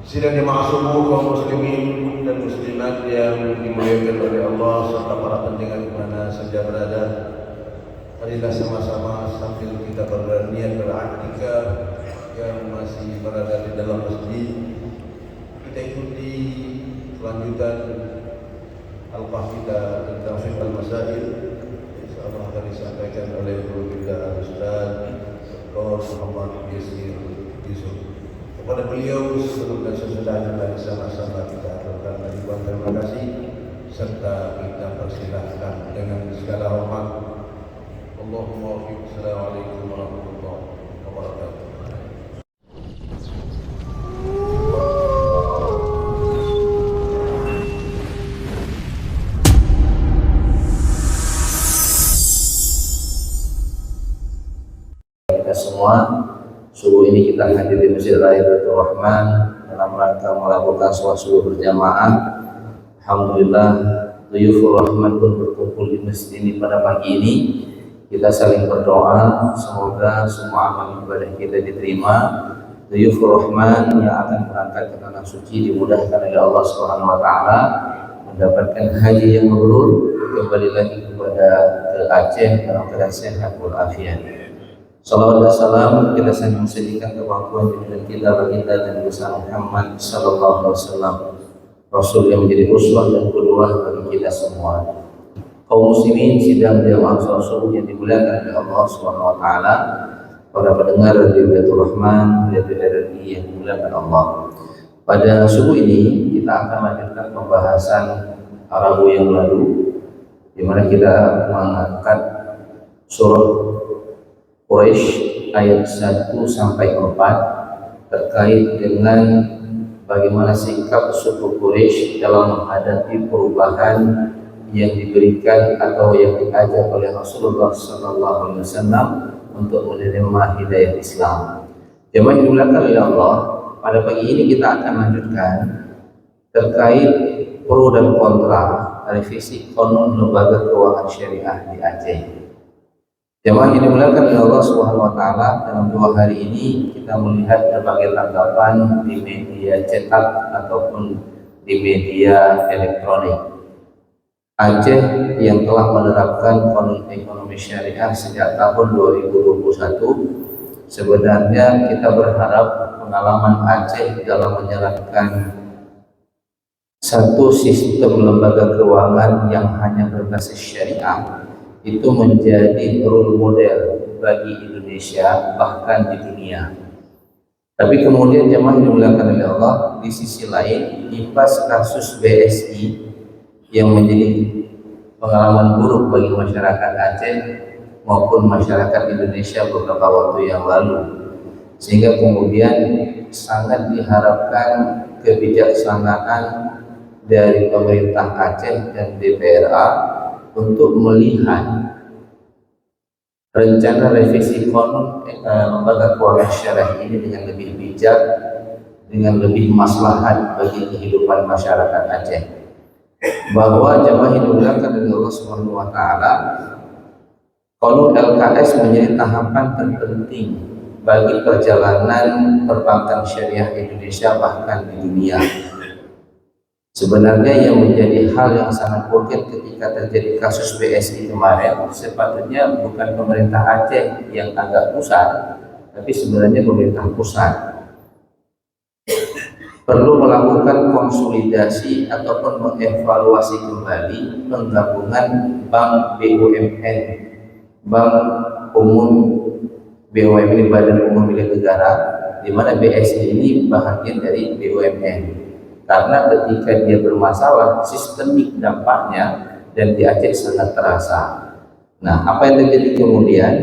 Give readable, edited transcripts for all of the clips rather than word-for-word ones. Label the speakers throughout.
Speaker 1: Sidang jemaah subuh kaum muslimin dan muslimat yang dimuliakan oleh Allah serta para pendengar di mana saja berada. Marilah sama-sama sambil kita berniat beraktikaf yang masih berada di dalam masjid, kita ikuti kelanjutan Al-Qahidah tentang Fiqh Al-Masail insyaallah akan disampaikan oleh guru kita Ustaz Dr. Muhammad Yasir Yusuf. Kepada beliau sebelum dan sesudahnya mari sama-sama kita aturkan ribuan terima kasih serta kita persilahkan dengan segala hormat. Allahumma wafiq. Assalamualaikum warahmatullahi wabarakatuh.
Speaker 2: Kita semua subuh ini kita hadir di Masjid Raya Baitur Rahman dalam rangka melakukan sholat subuh berjamaah. Alhamdulillah, Duyufur Rahman pun berkumpul di masjid ini pada pagi ini. Kita saling berdoa semoga semua amal ibadah kita diterima. Duyufur Rahman yang akan berangkat ke tanah suci dimudahkan oleh Allah Subhanahu wa taala, mendapatkan haji yang mabrur, kembali lagi kepada Aceh dalam keadaan sehat walafiat. Salawat dan salam kita saling mensucikan kemampuan junjungan kita baginda dan besar Muhammad sallallahu alaihi wasallam, Rasul yang menjadi uswah dan qudwah bagi kita semua. Kaum muslimin sidang jamaah salat subuh yang dimuliakan oleh Allah Subhanahu wa taala, para pendengar di Baitur Rahman, di RRI yang dimuliakan Allah. Pada subuh ini kita akan melanjutkan pembahasan Rabu yang lalu di mana kita mengangkat surah Quraisy ayat 1 sampai 4 terkait dengan bagaimana sikap suku Quraisy dalam menghadapi perubahan yang diberikan atau yang diajak oleh Rasulullah SAW untuk menerima hidayah Islam. Jemaah yang dimuliakan oleh Allah, pada pagi ini kita akan lanjutkan terkait pro dan kontra revisi Qanun Lembaga Keuangan Syariah di Aceh. Jemaah yang dimuliakan oleh Allah Subhanahu wa taala, dalam 2 hari ini kita melihat berbagai tanggapan di media cetak ataupun di media elektronik. Aceh yang telah menerapkan Qanun Ekonomi Syariah sejak tahun 2021, sebenarnya kita berharap pengalaman Aceh dalam menjalankan satu sistem lembaga keuangan yang hanya berbasis syariah itu menjadi role model bagi Indonesia bahkan di dunia. Tapi kemudian jemaah yang dimuliakan oleh Allah, di sisi lain imbas kasus BSI yang menjadi pengalaman buruk bagi masyarakat Aceh maupun masyarakat Indonesia beberapa waktu yang lalu, sehingga kemudian sangat diharapkan kebijaksanaan dari pemerintah Aceh dan DPRA untuk melihat rencana revisi Qanun Lembaga Keuangan Syariah ini dengan lebih bijak, dengan lebih maslahat bagi kehidupan masyarakat Aceh. Bahwa jemaah yang dimuliakan oleh Allah Subhanahu wa taala, Qanun LKS menjadi tahapan terpenting bagi perjalanan perbankan syariah Indonesia bahkan di dunia. Sebenarnya yang menjadi hal yang sangat urgent ketika terjadi kasus BSI kemarin, sepatutnya bukan pemerintah Aceh yang agak pusat, tapi sebenarnya pemerintah pusat perlu melakukan konsolidasi ataupun mengevaluasi kembali penggabungan Bank BUMN, Bank Umum BUMN, Badan Umum Milik Negara, di mana BSI ini bahagian dari BUMN. Karena ketika dia bermasalah, sistemik dampaknya dan di Aceh sangat terasa. Nah, apa yang terjadi kemudian?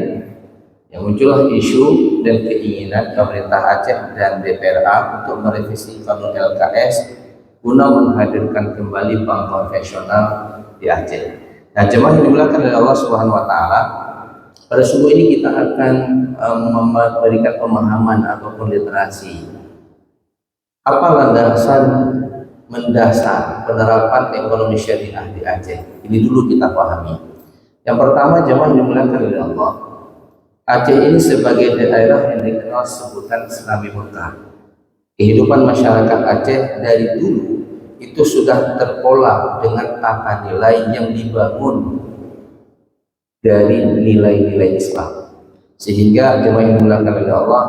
Speaker 2: Yang muncullah isu dan keinginan pemerintah Aceh dan DPRA untuk merevisi Qanun LKS guna menghadirkan kembali bank konvensional di Aceh. Nah, jemaah yang dimuliakan oleh Allah Subhanahu wa taala, pada subuh ini kita akan memberikan pemahaman ataupun literasi. Apa landasan mendasar penerapan ekonomi syariah di Aceh? Ini dulu kita pahami. Yang pertama, jemaah yang dimuliakan oleh Allah, Aceh ini sebagai daerah yang dikenal sebutan Islami Mekah. Kehidupan masyarakat Aceh dari dulu itu sudah terpola dengan tata nilai yang dibangun dari nilai-nilai Islam, sehingga jemaah yang dimuliakan oleh Allah,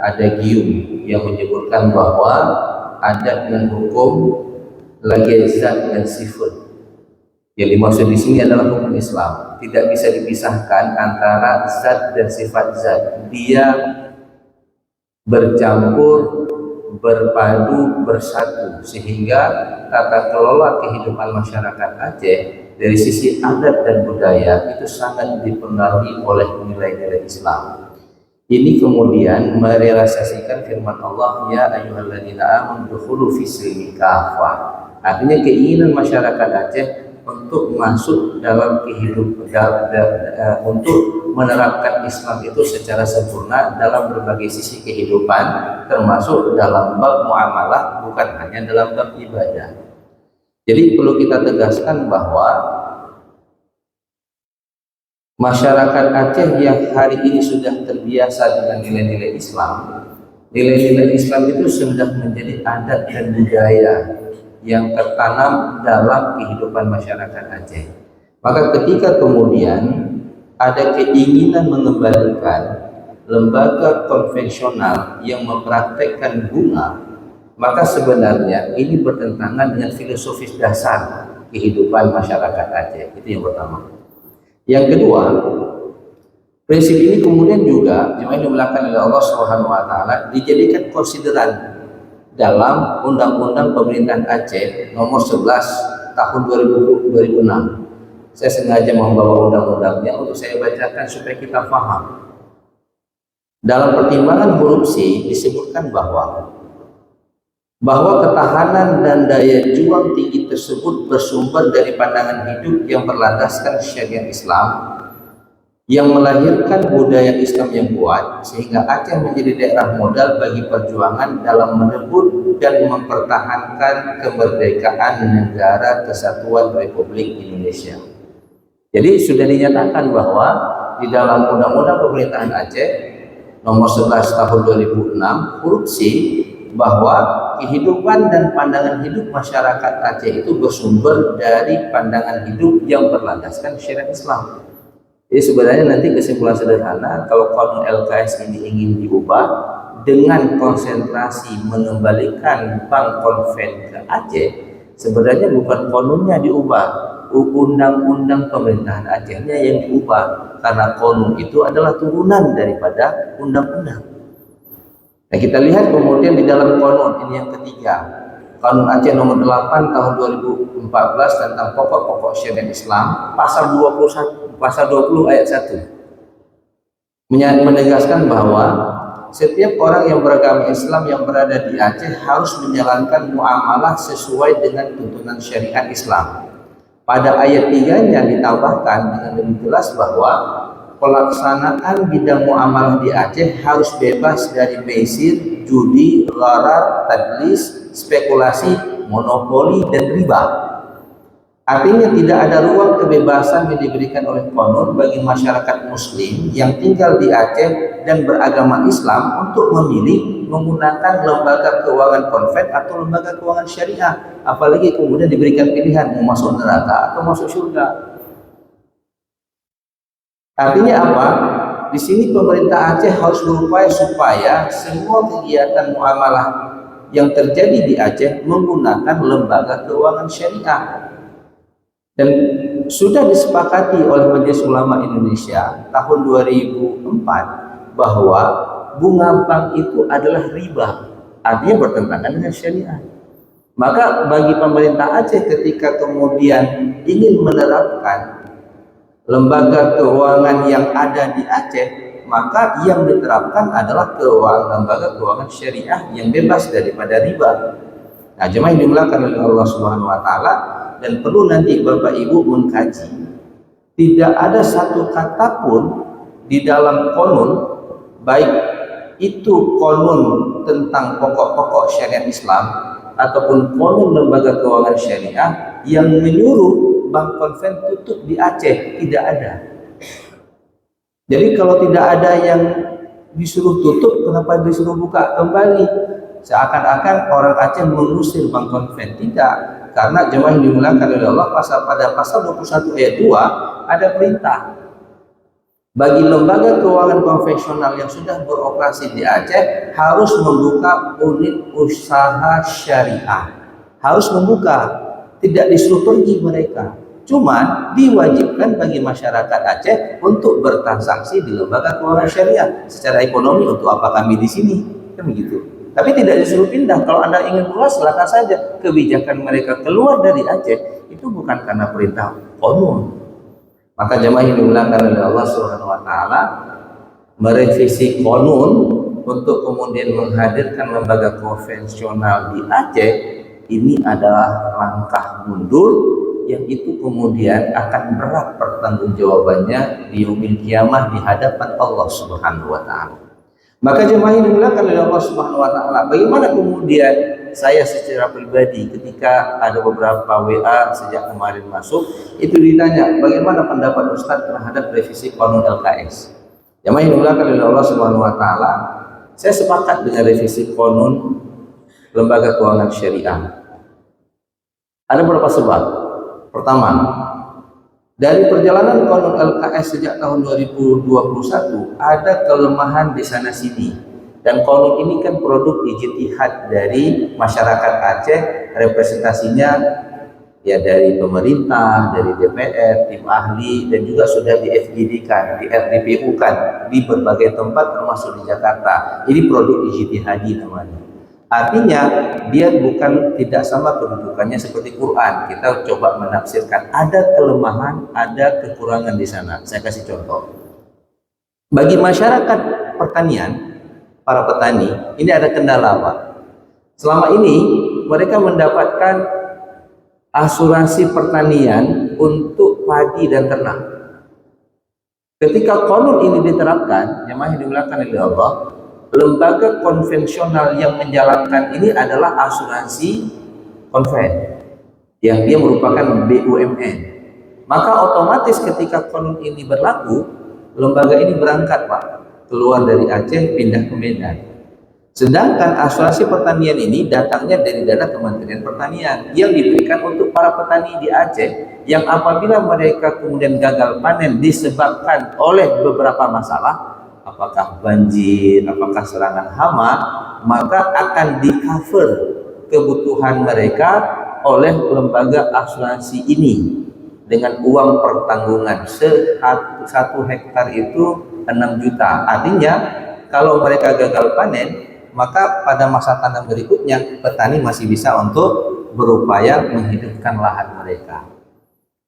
Speaker 2: ada gium yang menyebutkan bahwa adat dan hukum lagi zat dan sifat. Yang dimaksud di sini adalah hukum Islam, tidak bisa dipisahkan antara zat dan sifat zat. Dia bercampur, berpadu, bersatu, sehingga tata kelola kehidupan masyarakat Aceh dari sisi adat dan budaya itu sangat dipengaruhi oleh nilai-nilai Islam. Ini kemudian merealisasikan firman Allah, ya ayyuhalladzina amanu dukhulu fis-silmi kafah. Artinya keinginan masyarakat Aceh untuk masuk dalam kehidupan, untuk menerapkan Islam itu secara sempurna dalam berbagai sisi kehidupan, termasuk dalam bab muamalah, bukan hanya dalam bab ibadah. Jadi perlu kita tegaskan bahwa masyarakat Aceh yang hari ini sudah terbiasa dengan nilai-nilai Islam, nilai-nilai Islam itu sudah menjadi adat dan budaya yang tertanam dalam kehidupan masyarakat Aceh. Maka ketika kemudian ada keinginan mengembalikan lembaga konvensional yang mempraktekkan bunga, maka sebenarnya ini bertentangan dengan filosofis dasar kehidupan masyarakat Aceh. Itu yang pertama. Yang kedua, prinsip ini kemudian juga yang dimuliakan oleh Allah Subhanahu wa taala dijadikan konsideran dalam Undang-Undang Pemerintahan Aceh nomor 11 tahun 2006. Saya sengaja membawa undang-undangnya untuk saya bacakan supaya kita paham. Dalam pertimbangan huruf C disebutkan bahwa ketahanan dan daya juang tinggi tersebut bersumber dari pandangan hidup yang berlandaskan syariat Islam, yang melahirkan budaya Islam yang kuat, sehingga Aceh menjadi daerah modal bagi perjuangan dalam merebut dan mempertahankan kemerdekaan negara kesatuan Republik Indonesia. Jadi sudah dinyatakan bahwa di dalam Undang-Undang Pemerintahan Aceh nomor 11 tahun 2006 huruf C, bahwa kehidupan dan pandangan hidup masyarakat Aceh itu bersumber dari pandangan hidup yang berlandaskan syariat Islam. Jadi sebenarnya nanti kesimpulan sederhana, kalau Qanun LKS ini ingin diubah dengan konsentrasi mengembalikan Bank Konven ke Aceh, sebenarnya bukan konunnya diubah, undang-undang pemerintahan Acehnya yang diubah, karena konun itu adalah turunan daripada undang-undang. Nah, kita lihat kemudian di dalam konun ini yang ketiga, Qanun Aceh nomor 8 tahun 2014 tentang pokok-pokok syariat Islam, pasal 20 ayat 1 menegaskan bahwa setiap orang yang beragama Islam yang berada di Aceh harus menjalankan muamalah sesuai dengan tuntunan syariat Islam. Pada ayat 3-nya ditambahkan dengan lebih jelas bahwa pelaksanaan bidang muamalah di Aceh harus bebas dari mesir, judi, gharar, tadlis, spekulasi, monopoli, dan riba. Artinya tidak ada ruang kebebasan yang diberikan oleh Qanun bagi masyarakat muslim yang tinggal di Aceh dan beragama Islam untuk memilih menggunakan lembaga keuangan konven atau lembaga keuangan syariah, apalagi kemudian diberikan pilihan mau masuk neraka atau masuk surga. Artinya apa? Di sini pemerintah Aceh harus berupaya supaya semua kegiatan muamalah yang terjadi di Aceh menggunakan lembaga keuangan syariah. Dan sudah disepakati oleh Majelis Ulama Indonesia tahun 2004 bahwa bunga bank itu adalah riba, artinya bertentangan dengan syariah. Maka bagi pemerintah Aceh ketika kemudian ingin menerapkan lembaga keuangan yang ada di Aceh, maka yang diterapkan adalah lembaga keuangan syariah yang bebas daripada riba. Nah, jemaah yang dimuliakan oleh Allah Subhanahu wa taala, dan perlu nanti Bapak Ibu mengkaji, tidak ada satu kata pun di dalam Qanun, baik itu Qanun tentang pokok-pokok syariat Islam ataupun Qanun lembaga keuangan syariah yang menyuruh Bank Konven tutup di Aceh. Tidak ada. Jadi kalau tidak ada yang disuruh tutup, kenapa disuruh buka kembali? Seakan-akan orang Aceh mengusir Bank Konven. Tidak, karena jemaah yang dimuliakan oleh Allah, pada pasal 21 ayat 2 ada perintah bagi lembaga keuangan konvensional yang sudah beroperasi di Aceh harus membuka unit usaha syariah. Harus membuka, tidak disuruh pergi mereka. Cuman diwajibkan bagi masyarakat Aceh untuk bertransaksi di lembaga keuangan syariah. Secara ekonomi untuk apa kami di sini? Kan begitu. Tapi tidak disuruh pindah. Kalau Anda ingin keluar silakan saja. Kebijakan mereka keluar dari Aceh itu bukan karena perintah konun. Maka jemaah yang dimuliakan oleh Allah Subhanahu wa taala merevisi konun untuk kemudian menghadirkan lembaga konvensional di Aceh, ini adalah langkah mundur yang itu kemudian akan berat pertanggungjawabannya di yaumil kiamah di hadapan Allah Subhanahu wa taala. Maka jemaah yang dimuliakan oleh Allah Subhanahu wa taala, bagaimana kemudian saya secara pribadi ketika ada beberapa WA sejak kemarin masuk, itu ditanya bagaimana pendapat Ustadz terhadap revisi Qanun LKS. Jemaah yang dimuliakan oleh Allah Subhanahu wa taala, saya sepakat dengan revisi Qanun lembaga keuangan syariah. Ada beberapa sebab. Pertama, dari perjalanan Qanun LKS sejak tahun 2021 ada kelemahan di sana sini. Dan Qanun ini kan produk ijtihad dari masyarakat Aceh, representasinya ya dari pemerintah, dari DPR, tim ahli, dan juga sudah di FGD-kan, di RDPU-kan di berbagai tempat termasuk di Jakarta. Ini produk ijtihadi namanya. Artinya dia bukan tidak sama kedudukannya seperti Quran. Kita coba menafsirkan, ada kelemahan, ada kekurangan di sana. Saya kasih contoh. Bagi masyarakat pertanian, para petani, ini ada kendala Pak. Selama ini mereka mendapatkan asuransi pertanian untuk padi dan ternak. Ketika Qanun ini diterapkan, jemaah yang dimuliakan oleh Allah, lembaga konvensional yang menjalankan ini adalah asuransi konven yang dia merupakan BUMN. Maka otomatis ketika Qanun ini berlaku, lembaga ini berangkat Pak, keluar dari Aceh pindah ke Medan. Sedangkan asuransi pertanian ini datangnya dari dana Kementerian Pertanian yang diberikan untuk para petani di Aceh yang apabila mereka kemudian gagal panen disebabkan oleh beberapa masalah, apakah banjir, apakah serangan hama, maka akan di-cover kebutuhan mereka oleh lembaga asuransi ini dengan uang pertanggungan. Satu hektar itu 6 juta. Artinya kalau mereka gagal panen, maka pada masa tanam berikutnya petani masih bisa untuk berupaya menghidupkan lahan mereka.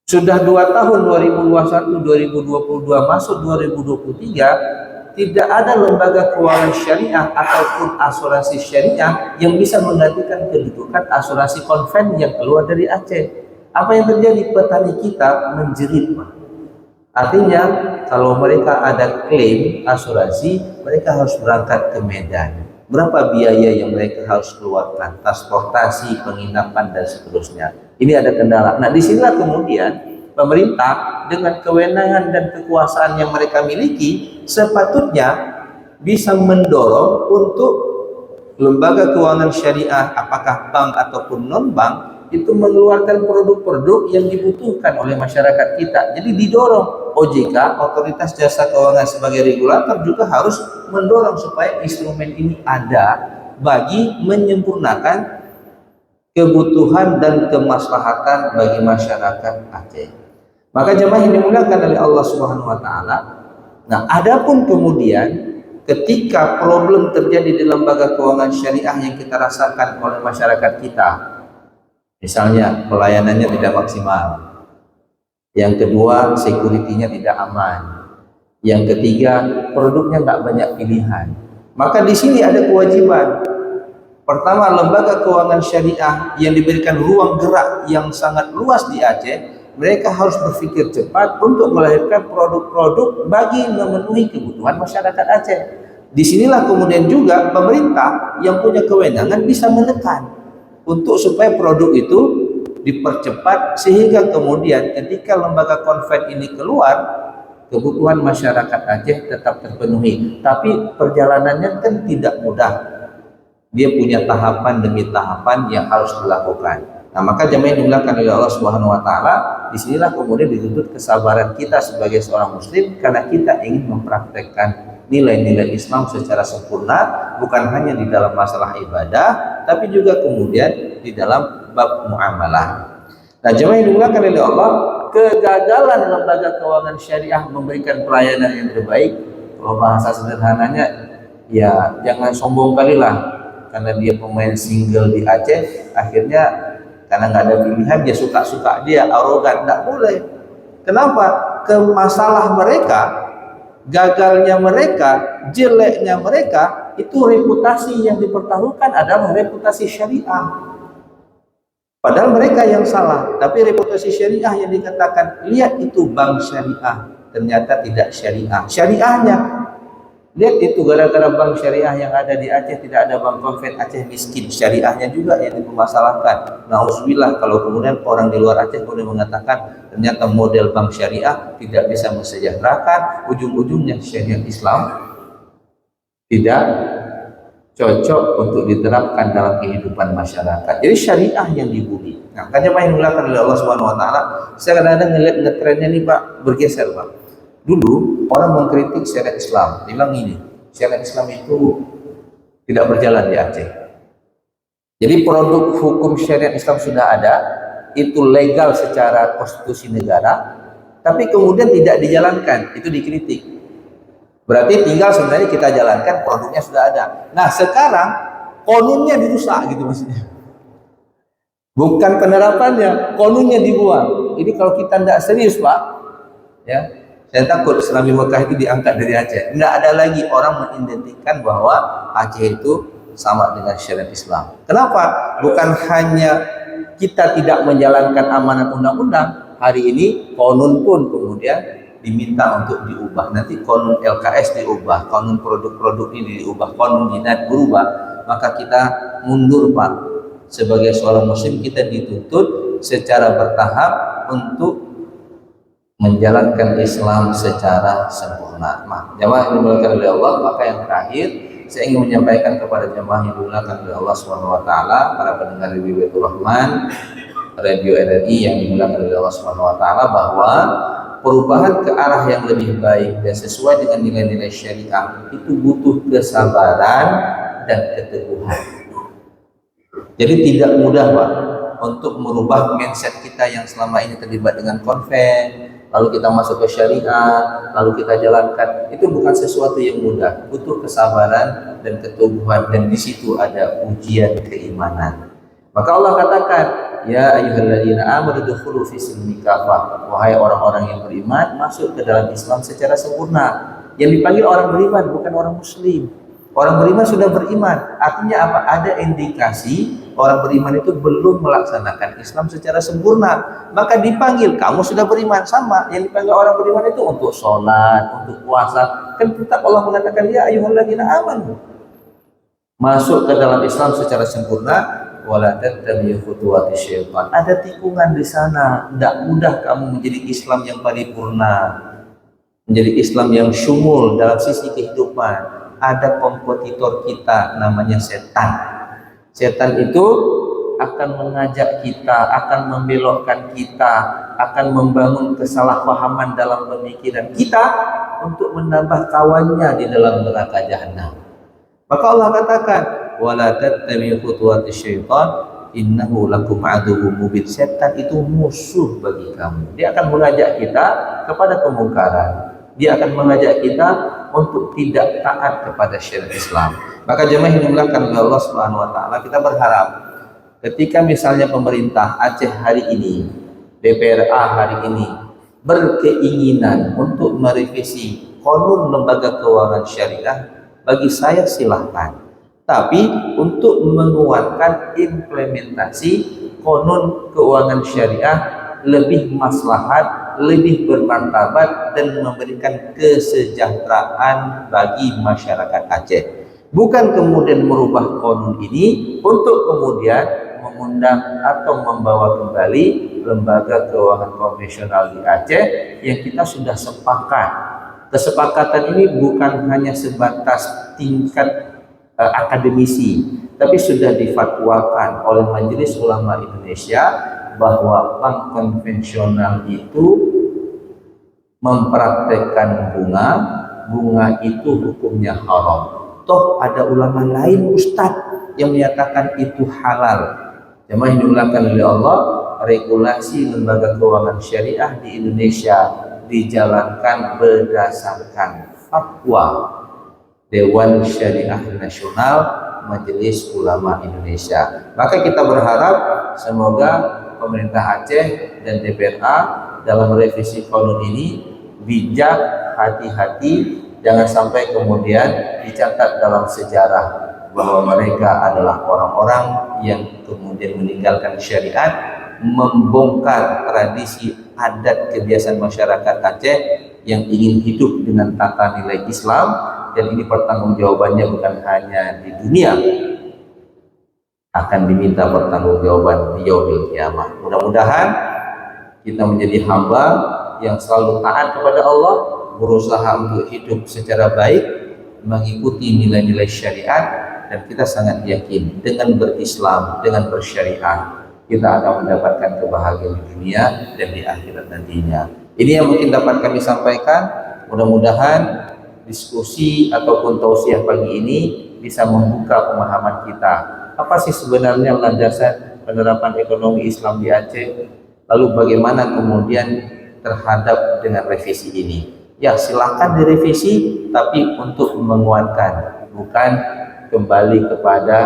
Speaker 2: Sudah 2 tahun 2021, 2022 masuk 2023, tidak ada lembaga keuangan syariah ataupun asuransi syariah yang bisa menggantikan kedudukan asuransi konven yang keluar dari Aceh. Apa yang terjadi? Petani kita menjerit Pak. Artinya kalau mereka ada klaim asuransi, mereka harus berangkat ke Medan. Berapa biaya yang mereka harus keluarkan? Transportasi, penginapan, dan seterusnya. Ini ada kendala. Nah, disinilah kemudian pemerintah dengan kewenangan dan kekuasaan yang mereka miliki sepatutnya bisa mendorong untuk lembaga keuangan syariah, apakah bank ataupun non-bank, itu mengeluarkan produk-produk yang dibutuhkan oleh masyarakat kita. Jadi didorong OJK, Otoritas Jasa Keuangan sebagai regulator, juga harus mendorong supaya instrumen ini ada bagi menyempurnakan kebutuhan dan kemaslahatan bagi masyarakat Aceh. Maka jemaah yang dimuliakan oleh Allah Subhanahu wa taala, nah adapun kemudian ketika problem terjadi di lembaga keuangan syariah yang kita rasakan oleh masyarakat kita, misalnya pelayanannya tidak maksimal, yang kedua security-nya tidak aman, yang ketiga produknya nggak banyak pilihan, maka di sini ada kewajiban. Pertama, lembaga keuangan syariah yang diberikan ruang gerak yang sangat luas di Aceh, mereka harus berpikir cepat untuk melahirkan produk-produk bagi memenuhi kebutuhan masyarakat Aceh. Disinilah kemudian juga pemerintah yang punya kewenangan bisa menekan untuk supaya produk itu dipercepat, sehingga kemudian ketika lembaga konven ini keluar, kebutuhan masyarakat Aceh tetap terpenuhi. Tapi perjalanannya kan tidak mudah. Dia punya tahapan demi tahapan yang harus dilakukan. Nah, maka jemaah yang dimuliakan oleh Allah Subhanahu wa taala, disinilah kemudian dituntut kesabaran kita sebagai seorang muslim karena kita ingin mempraktekkan nilai-nilai Islam secara sempurna, bukan hanya di dalam masalah ibadah, tapi juga kemudian di dalam bab muamalah. Nah, jemaah yang dimuliakan oleh Allah, kegagalan lembaga keuangan syariah memberikan pelayanan yang terbaik, kalau bahasa sederhananya, ya jangan sombong kali lah, karena dia pemain single di Aceh, akhirnya karena nggak ada pilihan dia suka-suka, dia arogan. Nggak boleh. Kenapa? Masalah mereka, gagalnya mereka, jeleknya mereka, itu reputasi yang dipertaruhkan adalah reputasi syariah. Padahal mereka yang salah, tapi reputasi syariah yang dikatakan, lihat itu bank syariah, ternyata tidak syariah. Syariahnya, lihat itu gara-gara bank syariah yang ada di Aceh tidak ada bank konven, Aceh miskin. Syariahnya juga yang dipermasalahkan. Nauzubillah kalau kemudian orang di luar Aceh kemudian mengatakan ternyata model bank syariah tidak bisa mensejahterakan, ujung-ujungnya syariat Islam tidak cocok untuk diterapkan dalam kehidupan masyarakat. Jadi syariah yang dibuli. Nah, kan jemaah yang dimuliakan oleh Allah Subhanahu wa taala, saya kadang-kadang ngelihat ngetrennya nih Pak, bergeser Pak. Dulu orang mengkritik syariat Islam, dia bilang ini, syariat Islam itu tidak berjalan di Aceh. Jadi produk hukum syariat Islam sudah ada, itu legal secara konstitusi negara, tapi kemudian tidak dijalankan, itu dikritik. Berarti tinggal sebenarnya kita jalankan, produknya sudah ada. Nah sekarang konunnya dirusak gitu maksudnya. Bukan penerapannya, konunnya dibuang. Jadi kalau kita tidak serius Pak, ya, saya takut Islami Mekah itu diangkat dari Aceh. Tidak ada lagi orang mengidentikan bahwa Aceh itu sama dengan syariat Islam. Kenapa? Bukan hanya kita tidak menjalankan amanat undang-undang, hari ini konun pun kemudian diminta untuk diubah. Nanti konun LKS diubah, konun produk-produk ini diubah, konun jinat berubah. Maka kita mundur Pak. Sebagai seorang muslim kita dituntut secara bertahap untuk menjalankan Islam secara sempurna. Jemaah yang dimuliakan oleh Allah, maka yang terakhir saya ingin menyampaikan kepada jemaah yang dimuliakan oleh Allah Subhanahu wa taala, para pendengar Radio Baitur Rahman, Radio RRI yang dimuliakan oleh Allah Subhanahu wa taala, bahwa perubahan ke arah yang lebih baik dan sesuai dengan nilai-nilai syariah itu butuh kesabaran dan keteguhan. Jadi tidak mudah Pak untuk merubah mindset kita yang selama ini terlibat dengan konven, lalu kita masuk ke syariah, lalu kita jalankan. Itu bukan sesuatu yang mudah, butuh kesabaran dan keteguhan, dan di situ ada ujian keimanan. Maka Allah katakan, ya ayyuhalladzina amanu dukhulu fi silmi kafah, wahai orang-orang yang beriman, masuk ke dalam Islam secara sempurna. Yang dipanggil orang beriman bukan orang muslim. Orang beriman sudah beriman, artinya apa? Ada indikasi orang beriman itu belum melaksanakan Islam secara sempurna, maka dipanggil, kamu sudah beriman. Sama yang dipanggil orang beriman itu untuk sholat, untuk puasa, kan tetap Allah mengatakan, ya ayyuhalladzina amanu, masuk ke dalam Islam secara sempurna. Wala tattabi'u khutuwati syaitan. Ada tikungan di sana. Tidak mudah kamu menjadi Islam yang paripurna, menjadi Islam yang syumul dalam sisi kehidupan. Ada kompetitor kita namanya setan. Setan itu akan mengajak kita, akan membelokkan kita, akan membangun kesalahpahaman dalam pemikiran kita untuk menambah kawannya di dalam neraka jahanam. Maka Allah katakan, wala tattabi'u khutuwati syaitan innahu lakum aduwwum mubin. Setan itu musuh bagi kamu. Dia akan mengajak kita kepada kemungkaran. Dia akan mengajak kita untuk tidak taat kepada syariat Islam. Maka jemaah yang dimuliakan oleh Allah Subhanahu wa taala, kita berharap ketika misalnya pemerintah Aceh hari ini, DPRA hari ini berkeinginan untuk merevisi konun lembaga keuangan syariah, bagi saya silahkan. Tapi untuk menguatkan implementasi konun keuangan syariah lebih maslahat, lebih bermartabat, dan memberikan kesejahteraan bagi masyarakat Aceh. Bukan kemudian merubah konun ini untuk kemudian mengundang atau membawa kembali lembaga keuangan konvensional di Aceh yang kita sudah sepakat Kesepakatan ini bukan hanya sebatas tingkat akademisi, tapi sudah difatwakan oleh Majelis Ulama Indonesia bahwa bank konvensional itu mempraktekkan bunga itu hukumnya haram. Toh ada ulama lain Ustadz yang menyatakan itu halal. Jemaah yang dimuliakan oleh Allah, regulasi lembaga keuangan syariah di Indonesia dijalankan berdasarkan fatwa Dewan Syariah Nasional Majelis Ulama Indonesia. Maka kita berharap semoga pemerintah Aceh dan DPRA dalam revisi qanun ini bijak, hati-hati, jangan sampai kemudian dicatat dalam sejarah bahwa mereka adalah orang-orang yang kemudian meninggalkan syariat, membongkar tradisi adat kebiasaan masyarakat Aceh yang ingin hidup dengan tata nilai Islam, dan ini pertanggungjawabannya bukan hanya di dunia, akan diminta pertanggungjawaban di yaumil kiamah. Mudah-mudahan kita menjadi hamba yang selalu taat kepada Allah, berusaha untuk hidup secara baik, mengikuti nilai-nilai syariat, dan kita sangat yakin dengan berislam, dengan bersyariat, kita akan mendapatkan kebahagiaan di dunia dan di akhirat nantinya. Ini yang mungkin dapat kami sampaikan. Mudah-mudahan diskusi ataupun tausiah pagi ini bisa membuka pemahaman kita. Apa sih sebenarnya landasan penerapan ekonomi Islam di Aceh? Lalu bagaimana kemudian terhadap dengan revisi ini? Ya, silakan direvisi, tapi untuk menguatkan, bukan kembali kepada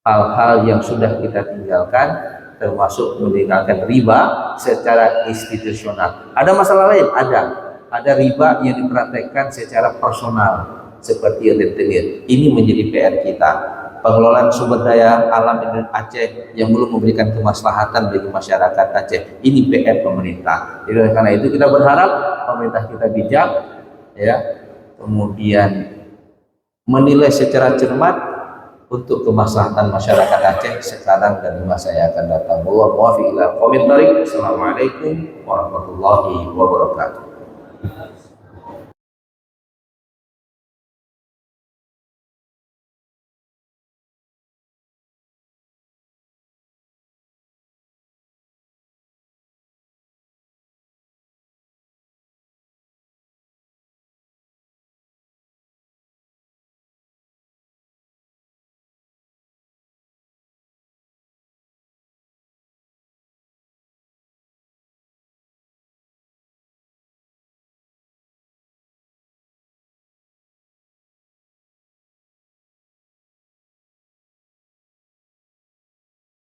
Speaker 2: hal-hal yang sudah kita tinggalkan, termasuk meninggalkan riba secara institusional. Ada masalah lain? Ada riba yang dipraktekkan secara personal seperti yang ditentukan. Ini menjadi PR kita. Pengelolaan sumber daya alam Aceh yang belum memberikan kemaslahatan bagi masyarakat Aceh, ini PR pemerintah. Jadi karena itu kita berharap pemerintah kita bijak, ya, kemudian menilai secara cermat untuk kemaslahatan masyarakat Aceh sekarang dan di masa yang akan datang. Wallahu muwaffiq ila aqwamit thoriq. Assalamualaikum warahmatullahi wabarakatuh.